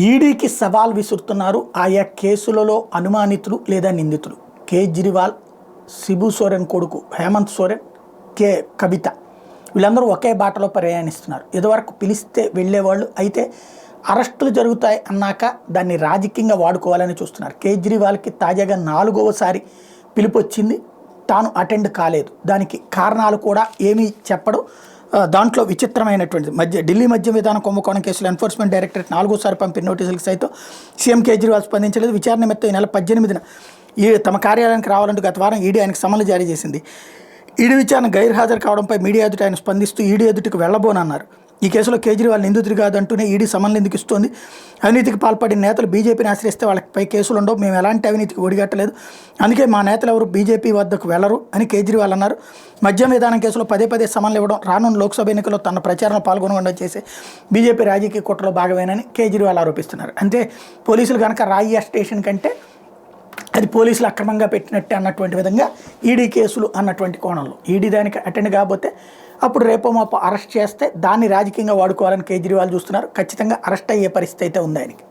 ఈడీకి సవాల్ విసురుతున్నారు ఆయా కేసులలో అనుమానితులు లేదా నిందితులు. కేజ్రీవాల్, శిబు సోరెన్ కొడుకు హేమంత్ సోరెన్, కవిత వీళ్ళందరూ ఒకే బాటలో ప్రయాణిస్తున్నారు. ఇదివరకు పిలిస్తే వెళ్ళేవాళ్ళు, అయితే అరెస్టులు జరుగుతాయి అన్నాక దాన్ని రాజకీయంగా వాడుకోవాలని చూస్తున్నారు. కేజ్రీవాల్కి తాజాగా 4వసారి పిలుపు వచ్చింది, తాను అటెండ్ కాలేదు. దానికి కారణాలు కూడా ఏమీ చెప్పడం. దాంట్లో విచిత్రమైనటువంటిది, ఢిల్లీ మద్యం విధానం కుంభకోణం కేసులో ఎన్ఫోర్స్మెంట్ డైరెక్టరేట్ 4వసారి పంపిన నోటీసులకు సైతం సీఎం కేజ్రీవాల్ స్పందించలేదు. విచారణ నిమిత్తం ఈ నెల 18న తమ కార్యాలయానికి రావాలంటూ గత వారం ఈడీ ఆయనకు సమన్లు జారీ చేసింది. ఈడీ విచారణ గైర్హాజరు కావడంపై మీడియా ఎదుట ఆయన స్పందిస్తూ ఈడీ ఎదుటికి వెళ్లబోనన్నారు. ఈ కేసులో కేజ్రీవాల్ నిందితుడు కాదంటూనే ఈడీ సమన్లు ఎందుకు ఇస్తోంది? అవినీతికి పాల్పడిన నేతలు బీజేపీని ఆశ్రయిస్తే వాళ్ళపై కేసులు ఉండవు, మేము ఎలాంటి అవినీతికి ఒడిగట్టలేదు, అందుకే మా నేతలు ఎవరు బీజేపీ వద్దకు వెళ్లరు అని కేజ్రీవాల్ అన్నారు. మద్యం విధానం కేసులో పదే సమన్లు ఇవ్వడం, రానున్న లోక్సభ ఎన్నికల్లో తన ప్రచారంలో పాల్గొనకుండా చేసే బీజేపీ రాజకీయ కుట్రలో భాగమేనని కేజ్రీవాల్ ఆరోపిస్తున్నారు. అంటే పోలీసులు కనుక రాయి స్టేషన్ కంటే అది పోలీసులు అక్రమంగా పెట్టినట్టే అన్నటువంటి విధంగా ఈడీ కేసులు అన్నటువంటి కోణంలో ఈడీ దానికి అటెండ్ కాకపోతే అప్పుడు రేపో మాపో అరెస్ట్ చేస్తే దాన్ని రాజకీయంగా వాడుకోవాలని కేజ్రీవాల్ చూస్తున్నారు. ఖచ్చితంగా అరెస్ట్ అయ్యే పరిస్థితి అయితే ఉంది ఆయనకి.